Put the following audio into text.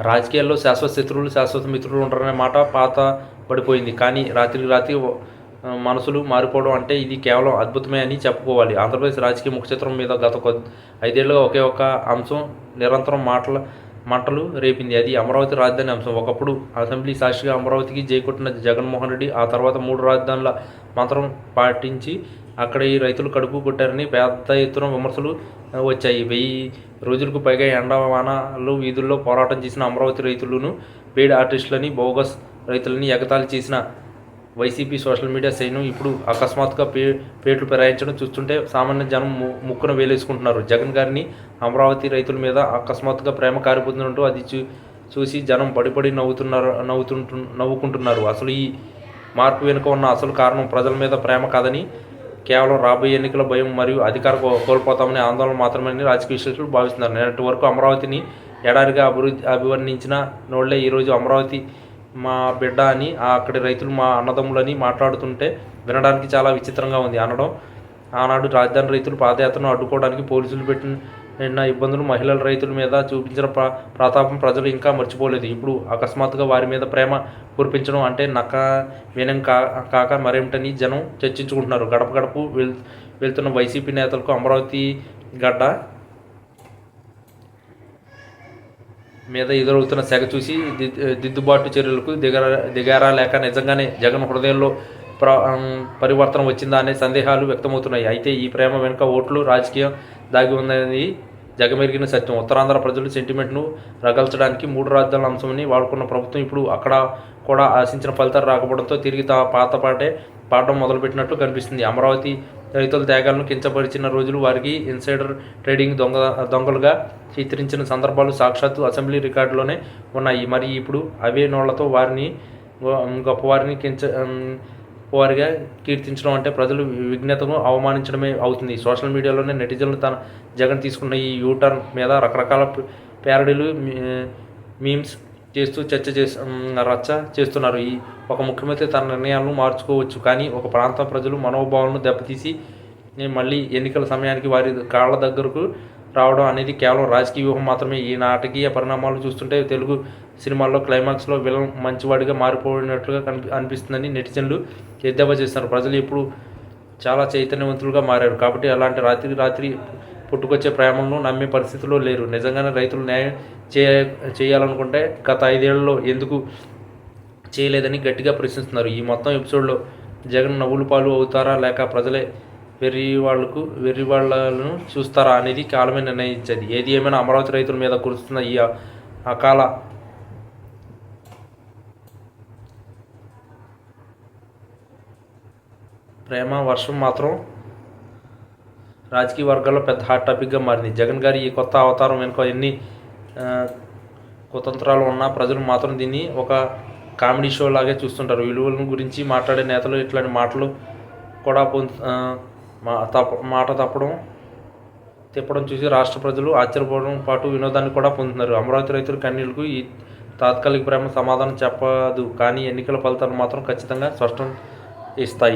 రాజకీయాల్లో శాశ్వత శత్రువులు, శాశ్వత మిత్రులు ఉంటారనే మాట పాత పడిపోయింది. కానీ రాత్రికి రాత్రి మనసులు మారిపోవడం అంటే ఇది కేవలం అద్భుతమే అని చెప్పుకోవాలి. ఆంధ్రప్రదేశ్ రాజకీయ ముఖచిత్రం మీద గత 5 ఏళ్లుగా ఒకే ఒక అంశం నిరంతరం మంటలు రేపింది. అది అమరావతి రాజధాని అంశం. ఒకప్పుడు అసెంబ్లీ సాక్షిగా అమరావతికి జైకొట్టిన జగన్మోహన్ రెడ్డి ఆ తర్వాత 3 రాజధానుల మంత్రం పాటించి అక్కడ ఈ రైతులు కడుపు కొట్టారని పెద్ద ఎత్తున విమర్శలు వచ్చాయి. 1000 రోజులకు పైగా ఎండ వానాలు వీధుల్లో పోరాటం చేసిన అమరావతి రైతులను పెయిడ్ ఆర్టిస్టులని, బోగస్ రైతులని ఎగతాళి చేసిన వైసీపీ సోషల్ మీడియా సైన్యం ఇప్పుడు అకస్మాత్తుగా పేట్లు పెరాయించడం చూస్తుంటే సామాన్య జనం ముక్కున వేలేసుకుంటున్నారు. జగన్ గారిని అమరావతి రైతుల మీద అకస్మాత్తుగా ప్రేమ కారిపోతున్నట్టు అది చూసి జనం పడిపడి నవ్వుకుంటున్నారు. అసలు ఈ మార్పు వెనుక ఉన్న అసలు కారణం ప్రజల మీద ప్రేమ కాదని, కేవలం రాబోయే ఎన్నికల భయం మరియు అధికారం కోల్పోతామనే ఆందోళన మాత్రమే రాజకీయ విశ్లేషకులు భావిస్తున్నారు. నేటి వరకు అమరావతిని ఎడారిగా అభివర్ణించిన నోళ్లే ఈరోజు అమరావతి మా బిడ్డ అని, అక్కడి రైతులు మా అన్నదమ్ములని మాట్లాడుతుంటే వినడానికి చాలా విచిత్రంగా ఉంది. ఆనాడు రాజధాని రైతులు పాదయాత్రను అడ్డుకోవడానికి పోలీసులు పెట్టిన ఇబ్బందులు, మహిళల రైతుల మీద చూపించిన ప్రతాపం ప్రజలు ఇంకా మర్చిపోలేదు. ఇప్పుడు అకస్మాత్తుగా వారి మీద ప్రేమ కురిపించడం అంటే నక్క వినం కాక మరేమిటని జనం చర్చించుకుంటున్నారు. గడప గడపు వెళ్తున్న వైసీపీ నేతలకు అమరావతి గడ్డ మీద ఎదురవుతున్న సెగ చూసి దిద్దుబాటు చర్యలకు దిగారా లేక నిజంగానే జగన్ హృదయంలో పరివర్తన వచ్చిందా అనే సందేహాలు వ్యక్తమవుతున్నాయి. అయితే ఈ ప్రేమ వెనుక ఓట్లు రాజకీయం దాగి ఉందనేది జగమెరిగిన సత్యం. ఉత్తరాంధ్ర ప్రజలు సెంటిమెంట్ను రగల్చడానికి 3 రాజధానుల అంశమని వాడుకున్న ప్రభుత్వం ఇప్పుడు అక్కడ కూడా ఆశించిన ఫలితాలు రాకపోవడంతో తిరిగి పాత పాటే పాడడం మొదలుపెట్టినట్లు కనిపిస్తుంది. అమరావతి రైతుల త్యాగాలను కించపరిచిన రోజులు, వారికి ఇన్సైడర్ ట్రేడింగ్ దొంగలుగా చిత్రించిన సందర్భాలు సాక్షాత్తు అసెంబ్లీ రికార్డులోనే ఉన్నాయి. మరి ఇప్పుడు అవే నోళ్లతో వారిని గొప్పవారిని వారిగా కీర్తించడం అంటే ప్రజలు విజ్ఞతను అవమానించడమే అవుతుంది. సోషల్ మీడియాలోనే నెటిజన్లు జగన్ తీసుకున్న ఈ యూటర్న్ మీద రకరకాల ప్యారడీలు, మీమ్స్ చేస్తూ రచ్చ చేస్తున్నారు. ఒక ముఖ్యమంత్రి తన నిర్ణయాలను మార్చుకోవచ్చు, కానీ ఒక ప్రాంత ప్రజలు మనోభావాలను దెబ్బతీసి మళ్ళీ ఎన్నికల సమయానికి వారి కాళ్ళ దగ్గరకు రావడం అనేది కేవలం రాజకీయ వ్యూహం మాత్రమే. ఈ నాటకీయ పరిణామాలు చూస్తుంటే తెలుగు సినిమాల్లో క్లైమాక్స్లో విలన్ మంచివాడిగా మారిపోయినట్లుగా అనిపిస్తుందని నెటిజన్లు ఎద్దేవా చేస్తున్నారు. ప్రజలు ఇప్పుడు చాలా చైతన్యవంతులుగా మారారు కాబట్టి అలాంటి రాత్రి పుట్టుకొచ్చే ప్రేమలను నమ్మే పరిస్థితుల్లో లేరు. నిజంగానే రైతులు న్యాయం చేయాలనుకుంటే గత 5 ఏళ్లలో ఎందుకు చేయలేదని గట్టిగా ప్రశ్నిస్తున్నారు. ఈ మొత్తం ఎపిసోడ్లో జగన్ నవ్వులు పాలు అవుతారా లేక ప్రజలే వెర్రివాళ్లను చూస్తారా అనేది కాలమే నిర్ణయించేది. ఏది ఏమైనా అమరావతి రైతుల మీద కురుస్తున్న ఈ అకాల ప్రేమ వర్షం మాత్రం రాజకీయ వర్గాల్లో పెద్ద హాట్ టాపిక్గా మారింది. జగన్ గారి ఈ కొత్త అవతారం వెనుక ఎన్ని కుతంత్రాలు ఉన్నా ప్రజలు మాత్రం దీన్ని ఒక కామెడీ షో లాగే చూస్తుంటారు. విలువల గురించి మాట్లాడే నేతలు ఇట్లాంటి మాటలు కూడా మాట తిప్పడం చూసి రాష్ట్ర ప్రజలు ఆశ్చర్యపోవడం పాటు వినోదాన్ని కూడా పొందుతున్నారు. అమరావతి రైతుల కన్నీళ్లకు ఈ తాత్కాలిక ప్రేమ సమాధానం చెప్పదు, కానీ ఎన్నికల ఫలితాలు మాత్రం ఖచ్చితంగా స్పష్టం ఇస్తాయి.